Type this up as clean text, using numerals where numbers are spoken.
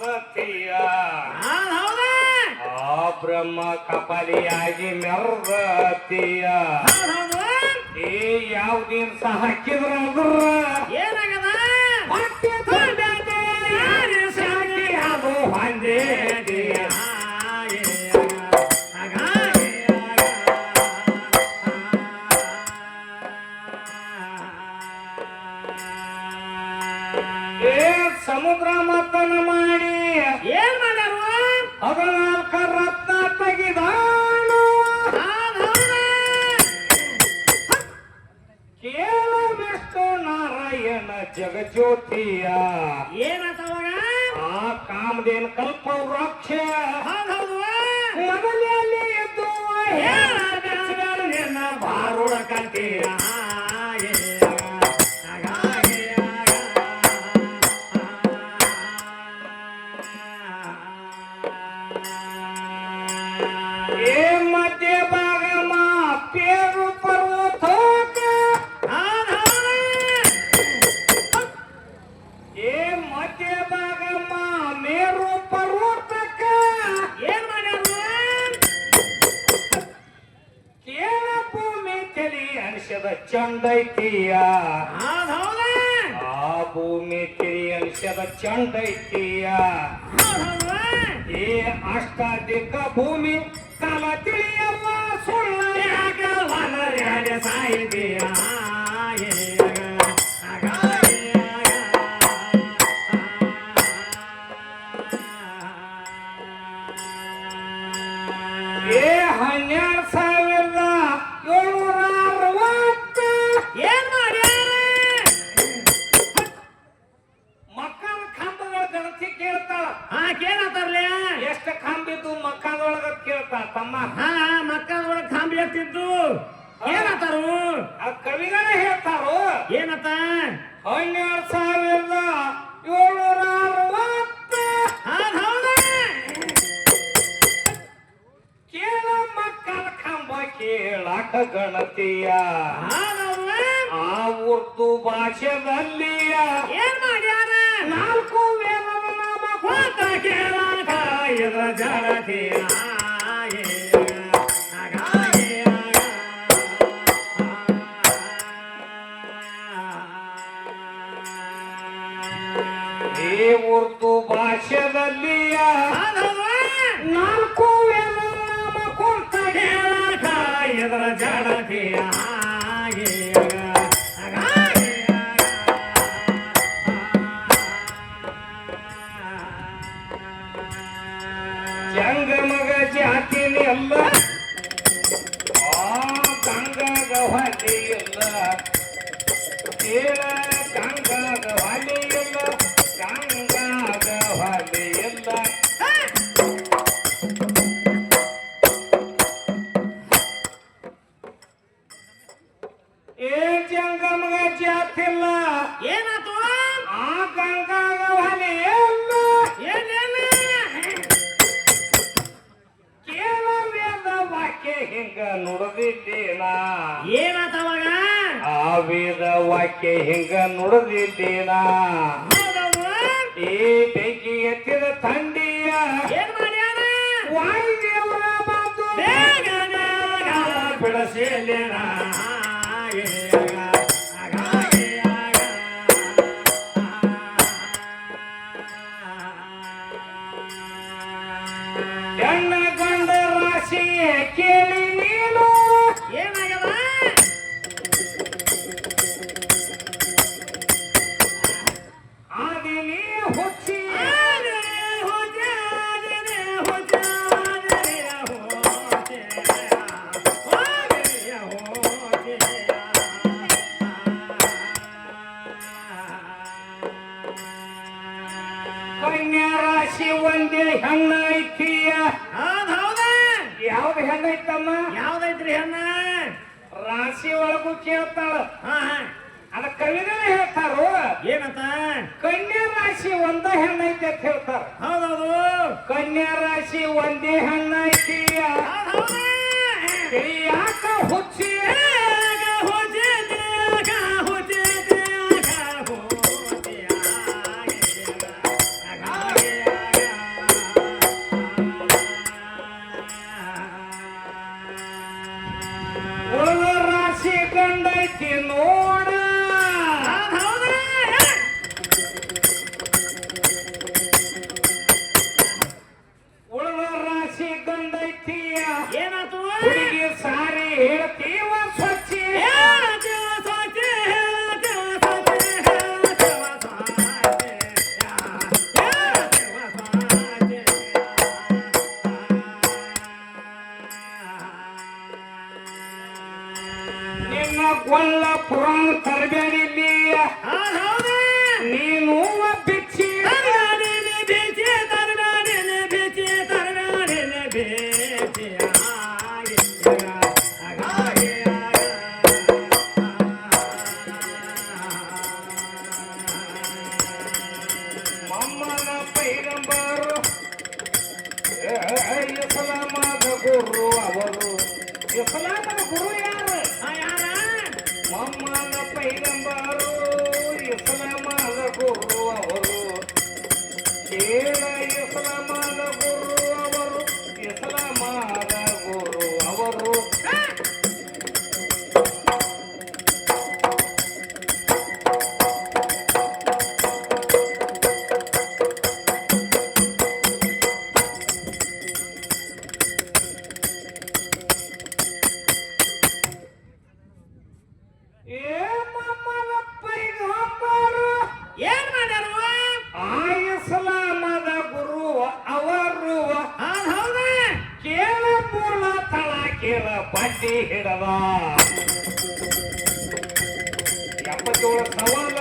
ಮೆರವತಿಯ ಆ ಬ್ರಹ್ಮ ಕಪಾಲಿಯಾಗಿ ಮೆರವತಿಯ ಏ ಯಾವ ದಿವಸ ಹಾಕಿದ್ರ ಏನಾಗದ ಹೊಟ್ಟೆ ತುಂಬದೆ ಸಾಕಿ ಅದು ಹೊಂದೇ ಸಮುದ್ರ ಮತನ ಮಾಡಿ ಏನ್ ಮಾಡ್ಯಾರು 14 ರತ್ನ ತೆಗಿದಾನು ಕೇಳ ವಿಷ್ಣು ನಾರಾಯಣ ಜಗಜ್ಯೋತಿಯ ಏನತ್ತವಾಗ ಆ ಕಾಮದೇನ್ ಕಲ್ಪ ವೃಕ್ಷ ಹೌದು ಮಗನಲ್ಲಿ ಎದ್ದು ನಿನ್ನ ಬಾರುಡ ಕಂತೀಯ ಮಧ್ಯ ಭಾಗ ಮಾ ಪೇರು ಪರ್ವತೋಕ ಮಧ್ಯ ಭಾಗ ಮಾ ಮೇರು ಪರ್ವತಕ್ಕ ಏನ್ ಮಾಡ್ಯಾರು ಕೇಳ ಭೂಮಿ ತಲಿ ಅನಿಸದ ಚಂಡೈತಿಯ ಆ ಭೂಮಿ ತಿಳಿ ಅನಿಸದ ಚಂಡೈತಿಯ ಏ ಅಷ್ಟಾಧಿಕ ಭೂಮಿ ಕಾಲ ತಿಳಿಯಲ್ಲ ಸುಳ್ಳ ಯಾಗ ಸಾಯಿದೆಯ ಏ 12,760 ಏನ್ ಮಾಡ್ಯಾರ ಮಕ್ಕಳ ಕಂಬಗಳ ಗಣತಿ ಕೇಳ್ತಾಳ ಕೇಳತ್ತಾರಲ್ಲ ಎಷ್ಟು ಕಂಬಿದ್ದು ಮಕ್ಕಳೊಳಗ ಕೇಳ್ತಾಳ ತಮ್ಮ ಮಕ್ಕಳ ಒಳಗ್ ಕಾಂಬಿ ಎತ್ತಿದ್ದು ಏನತ್ತಾರು ಆ ಕವಿಗಳ ಹೇಳ್ತಾರೋ ಏನತ್ತ 12,760 ಕೇಳ ಮಕ್ಕಳ ಕಂಬ ಕೇಳಾಕ ಗಣತಿಯ ಆ ಉರ್ದು ಭಾಷೆದಲ್ಲಿಯ ಏನ್ ಮಾಡ್ಯಾರ 4 ವೇದದ ನಾಮ ಕೂತ ಕೇಳಾಕ ಇದ್ರ ಜಡತಿಯ ಈ ಉರ್ದು ಭಾಷೆದಲ್ಲಿಯ 4 ವೇದದ ನಾಮ ಕೂತ ಕೇಳಾಕ ಇದ್ರ ಜಡತಿಯ ಜಂಗಮಗ ಜಾತಿನಿ ಅಲ್ಲ ಆ ಗಂಗಾಗ ಹೊಲಿಯಲ್ಲ ಕೇಳ ಗಂಗಾಗ ಹೊಲಿಯಲ್ಲ ಗಂಗಾಗ ಹೊಲಿಯಲ್ಲ ಏ ಜಂಗಮಗ ಜಾತಿಲ್ಲ ಏನಾತು ಆ ಗಂಗಾಗ ಹೊಲಿಯಲ್ಲ ಕೇಳ ವೇದ ವಾಕ್ಯ ಹಿಂಗ ನುಡಿದಿದ್ದೇನ ಏನಾತವಾಗ ಆ ವೇದ ವಾಕ್ಯ ಹಿಂಗ ನುಡಿದಿದ್ದೇನ ಈ ಬೆಂಕಿ ಎತ್ತಿದ ಥಂಡಿಯ ಏನ್ ಮಾಡ್ಯಾರ ವಾಯುದೇವರ ಬಂದು ಬಿಡಸೇಲೇನ ಹೆಣ್ಣ ಗಂಡ ರಾಶಿ ಕೇಳಿ ನೀನು ಏನಾಗದ ಆದಿನಿ ಹುಚ್ಚಿ ಕನ್ಯಾ ರಾಶಿ ಒಂದೇ ಹೆಣ್ಣ ಐತಿಯ ಯಾವ್ದು ಹೆಣ್ಣ ಐತಮ್ಮ ಯಾವ್ದೈತ್ರಿ ಹೆಣ್ಣ ರಾಶಿ ಒಳಗೂ ಕೇಳ್ತಾಳ ಹಾ ಅದ ಕವಿಗಳು ಹೇಳ್ತಾರೋ ಏನಂತ ಕನ್ಯಾ ರಾಶಿ ಒಂದ ಹೆಣ್ಣ ಐತಿ ಅಂತ ಹೇಳ್ತಾರ ಹೌದೌದು ಕನ್ಯಾ ರಾಶಿ ಒಂದೇ ಹೆಣ್ಣ ಐತಿಯ ಯಾಕ ಹುಚ್ಚಿ ಇಸ್ಲಾಮದ ಗುರು ಅವರು. ಇಸ್ಲಾಮದ ಗುರು ಯಾರು? ಯಾರ ಮೊಹಮ್ಮದ ಪೈಗಂಬರು ಇಸ್ಲಾಮದ ಗುರು ಅವರು. ಕೇಳ ಇಸ್ಲಾಮದ ಗುರು ಅವರು, ಇಸ್ಲಾಮದ ಗುರು ಅವರು. ಏ ಮೊಹಮ್ಮದ ಪೈಗಂಬರು ಏನ್ ಮಾಡ್ಯಾರು ಆ ಇಸ್ಲಾಮದ ಗುರು ಅವರು. ಹೌದ ಕೇಳ ಮೂಲ ತಳ ಕೇಳ ಬಡ್ಡಿ ಹಿಡದ 77 ಸವಾಲ